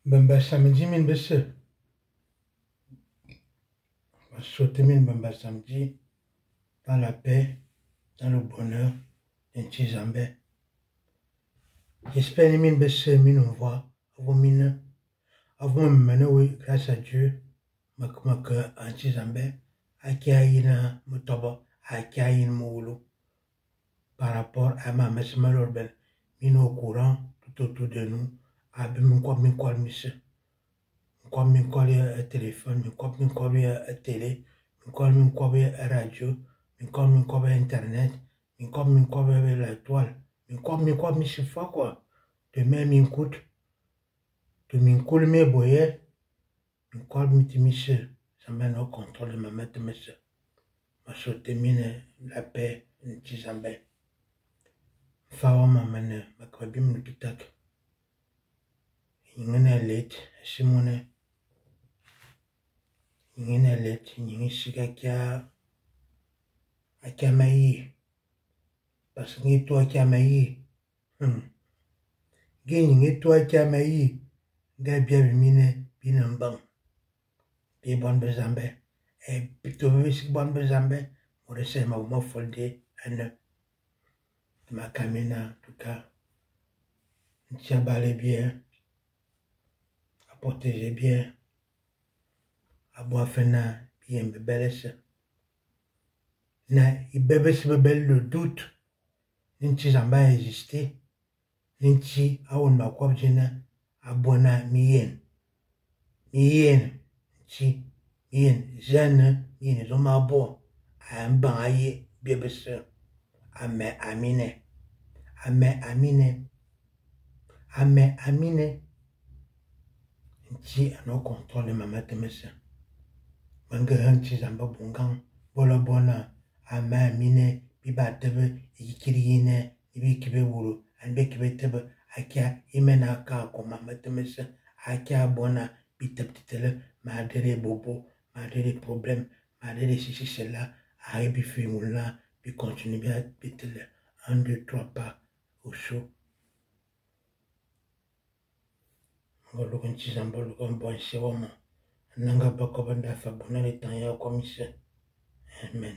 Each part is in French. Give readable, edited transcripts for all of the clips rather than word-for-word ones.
Bamba samedi min bese. On va sauter min bamba samedi dans la paix, dans le bonheur, d'un Tizambé. J'espère que min bese min on voit avant min avant maintenant oui grâce à Dieu ma que un Tizambé a qui a une motoba a qui a une moulu par rapport à ma messe malheureuse min au courant tout autour de nous a bien min quoi monsieur. Comme min quoi téléphone, min quoi télé, min quoi radio, min quoi internet, min quoi la toile, min quoi monsieur fois quoi. De même min coûte, de min coule mes boyers, min quoi monsieur, ça mène au contrôle de ma maître monsieur. Ma sauté mine la paix, une Tizambé. Fawa ma mane, ma kwabi mon pitak. Ingene late, simone. Ingene late, ingene siga kia maï. Parce que toi qui as maï. Gagné toi qui as maï. Gay bien mine, bien bon. Bien bon bezambé. Et plutôt si bon bezambé. On essaie ma foldé. Ma camina, en tout cas. Tient balé bien. À protéger bien. À boire fena. Bien bébé. Il bébé se bébé le doute. Ninti zamba existé. Ninti awon makwa jina abona mien. Mien. Ninti mien. Jeune. Mien. Zoma abo. Amban aye. Bébé se. Ame amine. Ame amine. Ame amine. Ninti ano contrôle mama temese. Manga hanti zamba bungang. Bola bona. Ame amine. Biba tebe. Ikirine. Ibi kibe wulu. Anbe kibe tebe. Akia imena ka ko mama temese. Akia bona. Bitaptitele. Madere bobo. Madere problème. Madere si cela. Arrive fimoula. Puis continue bien. Bitele. 1, 2, 3 pas. Au chaud. Ngologun Tizambé. Ngologun bon sewomo. Nanga bako banda fabona le temps ya commissaire. Amen.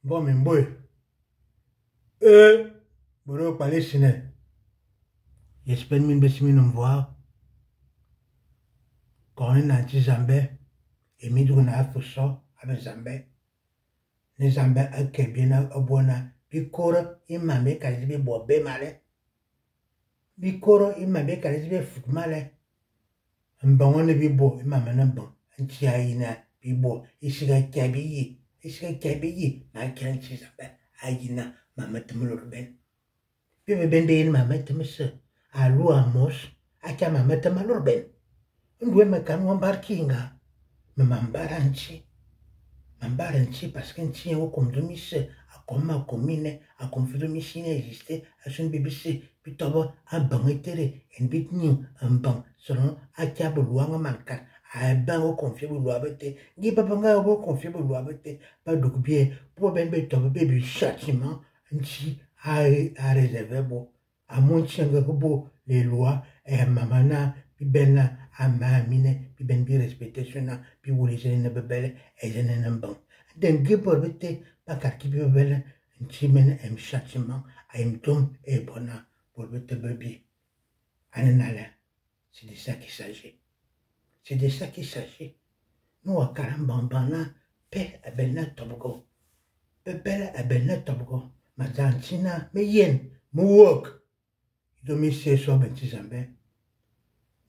Bon, mais boy. Boro palestine. J'espère que nous voir. Quand on a Tizambé. Et nous avons fait ça avec Zambé. Les Zambé a bien à bona. Bikoro, il m'a mis qu'à dire bobe malé. Bikoro, il m'a mis qu'à dire foot malé. Un bon on est bibo, il m'a mis un bon. Un tiaïna, bibo, il s'est cabilly. Il s'est cabilly. Ma canne Zambé. Aïna, ma mette me l'urbaine. Puis me bende ma mette monsieur. À l'eau à moche. À qui ma mette ma l'urbaine. On doit me canne barkinga. Mais m'embaranchi parce qu'un tien au comme de mise à comme ma commune à conflit de machine existait à son BBC puis d'abord un banc éthéré un bit new un banc selon à câble loin manquant à un banc au confié au loi bête n'y pas banga au confié au loi bête pas de bien pour ben bête baby châtiment un petit à réserver beau à mon chien beau les lois et mamana puis ben à ma mine puis ben bien respecté son puis vous les jeunes bébés et jeunes un bon d'un guépard bête pas car qui bébé un chimène un châtiment à un tom et bona pour bête bébé un ala c'est de ça qu'il s'agit c'est de ça qu'il s'agit nous à carambambana paix à belna tobogo bébé à belna tobogo ma tantina mais yen mouok domicile soit ben Tizambé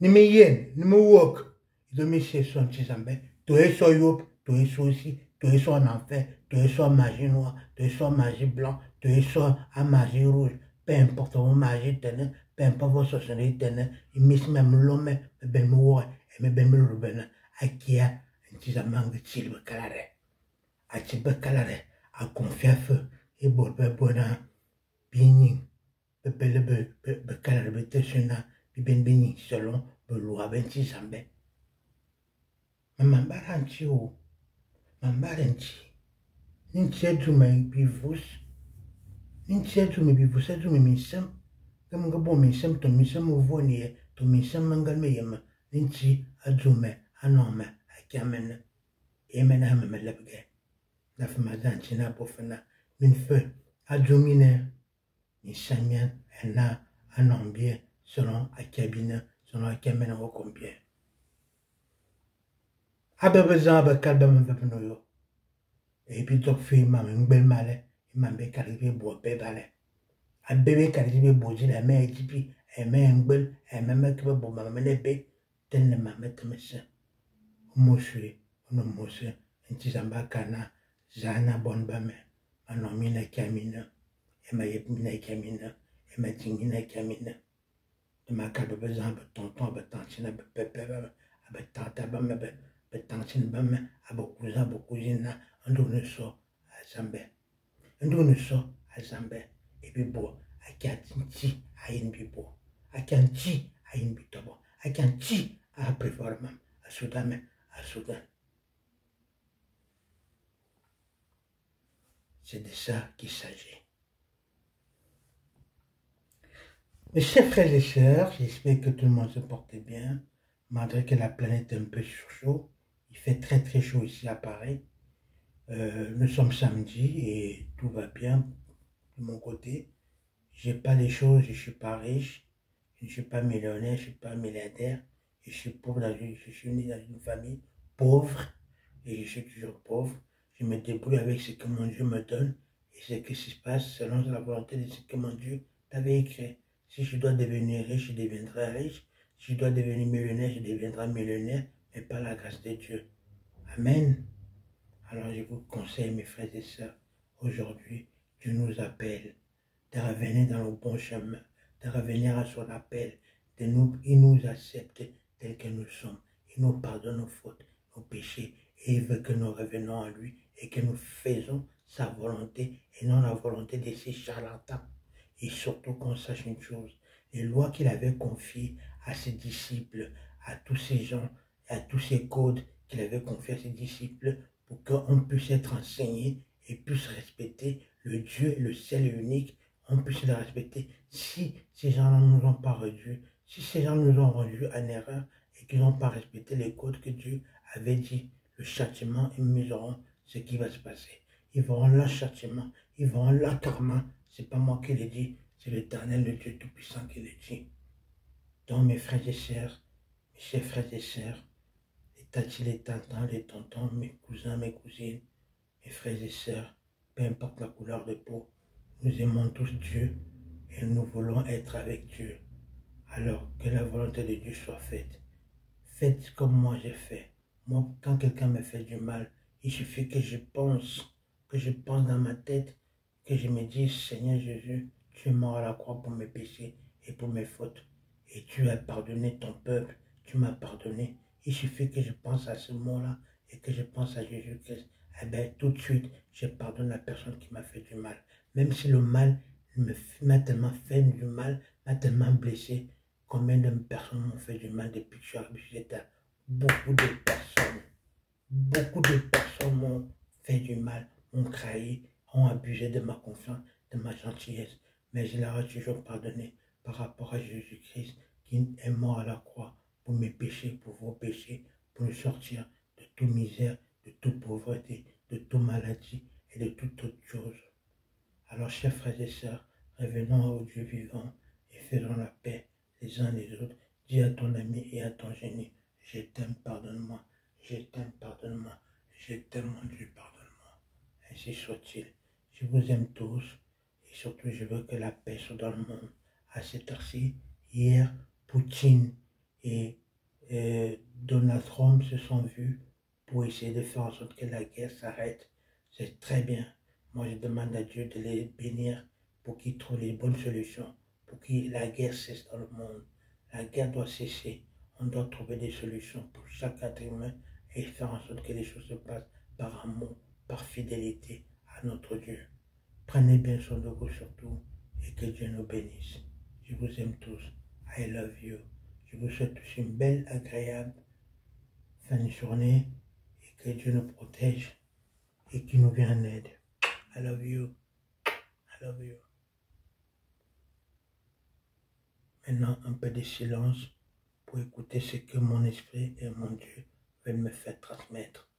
ni me yen ni me wok domicile soit Tizambé tu es so yop tu es so aussi tu es so en enfer tu es so magie noire tu es so magie blanc tu es so à magie rouge peu importe vos magie tenez peu importe vos sociétés tenez il mis même l'homme ben moi et me ben le ben akia Tizambé de silbe calare a silbe calare a confiance et bolbe bona bien be calare be teshina bi ben beni selon be loi ben Tizambé mambaranchi o mambaranchi ninchetu me bivus ninchetu me bivus etu me misam Comme que bon, mais sem, to mi sem vous ni, to mi sem mangal me yem, ninchi, a jume, a nome, a kiamen, yemen a me lebge. La femme d'antina bofana, min feu, a jumine, ni samian, en a, un ambien, selon a cabine, selon a kiamen au combien. Ababazan, abakabam, vapenoyo. Et puis, donc, fille, ma belle malais, il m'a bien carrivé, bois, bébé. Un bébé carrivé, bois, la mère, et puis, elle met un bel, elle m'a mis que bon, ma mère, bé, tel ne m'a mis que monsieur. Monsieur, on monsieur, un petit zambakana, zana bonne bame, un homme in a camina, et ma yepina camina, et ma tingina camina. De ma cababazan, tonton, tantina, pépé, tanta bame, tantina bame, cousin, cousine, un donne so, à Zambé. Un donne so, à Zambé. Et puis, bon, à Kanti, à Inbibo, à Kanti, à Inbitobo, à Kanti, à Préformam, à Soudan, à Soudan. C'est de ça qu'il s'agit. Mes chers frères et sœurs, j'espère que tout le monde se porte bien, malgré que la planète est un peu chaud. Il fait très très chaud ici à Paris. Nous sommes samedi et tout va bien de mon côté. J'ai pas les choses, je suis pas riche, je ne suis pas millionnaire, je suis pas milliardaire, je suis pauvre, je suis né dans une famille pauvre et je suis toujours pauvre. Je me débrouille avec ce que mon Dieu me donne et ce qui se passe selon la volonté de ce que mon Dieu avait écrit. Si je dois devenir riche, je deviendrai riche. Si je dois devenir millionnaire, je deviendrai millionnaire, mais par la grâce de Dieu. Amen. Alors je vous conseille, mes frères et sœurs, aujourd'hui, Dieu nous appelle de revenir dans le bon chemin, de revenir à son appel, il nous accepte tel que nous sommes, il nous pardonne nos fautes, nos péchés, et il veut que nous revenions à lui et que nous faisons sa volonté et non la volonté de ces charlatans. Et surtout qu'on sache une chose, les lois qu'il avait confiées à ses disciples, à tous ces gens, à tous ces codes qu'il avait confiés à ses disciples, pour qu'on puisse être enseigné et puisse respecter le Dieu, le seul et unique, on puisse le respecter. Si ces gens-là ne nous ont pas réduits, si ces gens nous ont rendus en erreur et qu'ils n'ont pas respecté les codes que Dieu avait dit, le châtiment, ils mesureront ce qui va se passer. Ils verront leur châtiment, ils verront leur karma. C'est pas moi qui le dis, c'est l'Éternel, le Dieu Tout-Puissant qui le dit. Donc mes frères et sœurs, mes chers frères et sœurs, les tatis, les tantans, les tontons, mes cousins, mes cousines, mes frères et sœurs, peu importe la couleur de peau, nous aimons tous Dieu et nous voulons être avec Dieu. Alors que la volonté de Dieu soit faite. Faites comme moi j'ai fait. Moi, quand quelqu'un me fait du mal, il suffit que je pense dans ma tête, que je me dise, Seigneur Jésus, tu es mort à la croix pour mes péchés et pour mes fautes. Et tu as pardonné ton peuple, tu m'as pardonné. Il suffit que je pense à ce mot-là et que je pense à Jésus-Christ. Eh bien, tout de suite, je pardonne la personne qui m'a fait du mal. Même si le mal m'a tellement fait du mal, m'a tellement blessé. Combien de personnes m'ont fait du mal depuis que je suis arrivé? Beaucoup de personnes m'ont fait du mal, m'ont trahi, ont abusé de ma confiance, de ma gentillesse. Mais je leur ai toujours pardonné par rapport à Jésus-Christ qui est mort à la croix pour mes péchés, pour vos péchés, pour nous sortir de toute misère, de toute pauvreté, de toute maladie et de toute autre chose. Alors, chers frères et sœurs, revenons au Dieu vivant et faisons la paix les uns les autres. Dis à ton ami et à ton génie, je t'aime, pardonne-moi, je t'aime, pardonne-moi, je t'aime, mon Dieu, pardonne-moi. Ainsi soit-il. Je vous aime tous et surtout je veux que la paix soit dans le monde. À cette heure-ci, hier, Poutine et Donald Trump se sont vus pour essayer de faire en sorte que la guerre s'arrête. C'est très bien. Moi, je demande à Dieu de les bénir pour qu'ils trouvent les bonnes solutions, pour que la guerre cesse dans le monde. La guerre doit cesser. On doit trouver des solutions pour chaque être humain et faire en sorte que les choses se passent par amour, par fidélité à notre Dieu. Prenez bien soin de vous surtout et que Dieu nous bénisse. Je vous aime tous. I love you. Je vous souhaite tous une belle, agréable fin de journée et que Dieu nous protège et qu'il nous vienne en aide. I love you. I love you. Maintenant, un peu de silence pour écouter ce que mon esprit et mon Dieu veulent me faire transmettre.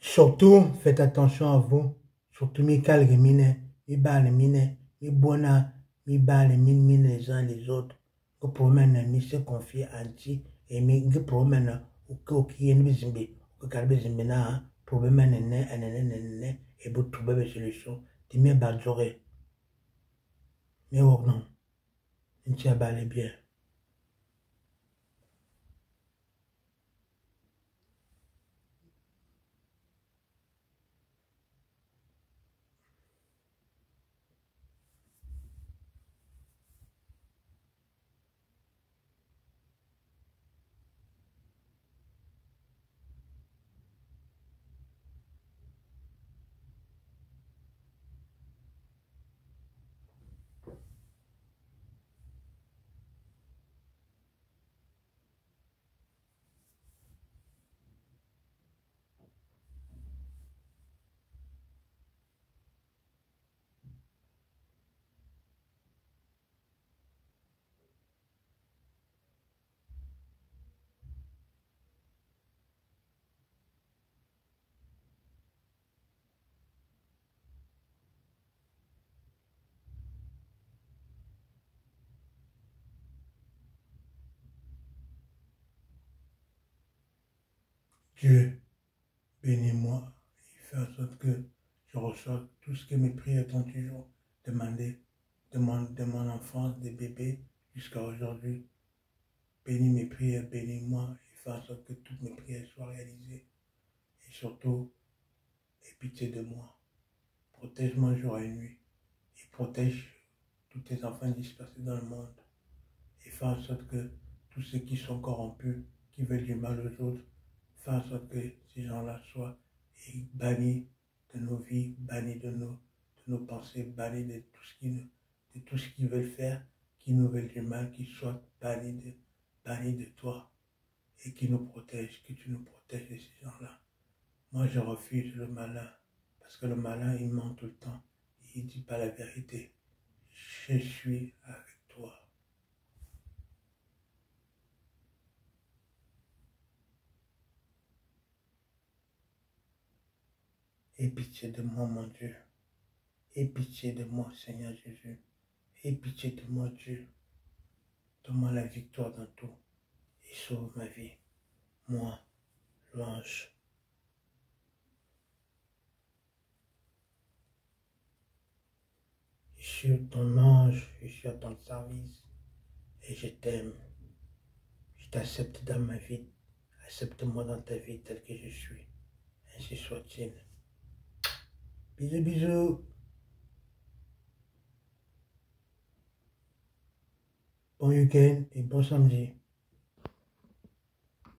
Surtout, faites attention à vous. Surtout, mes calques mine, mes balles mine, mes bonnes, mes balles mine les uns les autres. Que promène, mi se confie à Dieu et mi que promène ou que y ait une zimbi, que calbe zimbina, problème ne, et vous trouvez des solutions. Tu m'es badjoré. Mais oh non, tu as balé bien. Dieu, bénis-moi et fais en sorte que je reçoive tout ce que mes prières ont toujours demandé de mon enfance, des bébés, jusqu'à aujourd'hui. Bénis mes prières, bénis-moi et fais en sorte que toutes mes prières soient réalisées. Et surtout, aie pitié de moi. Protège-moi jour et nuit et protège tous tes enfants dispersés dans le monde. Et fais en sorte que tous ceux qui sont corrompus, qui veulent du mal aux autres, fais en sorte que ces gens-là soient bannis de nos vies, bannis de nos pensées, bannis de tout ce qu'ils veulent faire, qui nous veulent du mal, qu'ils soient bannis de toi et qui nous protègent, que tu nous protèges de ces gens-là. Moi, je refuse le malin parce que le malin, il ment tout le temps. Il ne dit pas la vérité. Je suis avec toi. Aie pitié de moi, mon Dieu. Aie pitié de moi, Seigneur Jésus. Aie pitié de moi, Dieu. Donne-moi la victoire dans tout et sauve ma vie. Moi, l'ange. Je suis ton ange, je suis à ton service et je t'aime. Je t'accepte dans ma vie. Accepte-moi dans ta vie tel que je suis. Ainsi soit-il. Bisous, bisous. Bon week-end et bon samedi.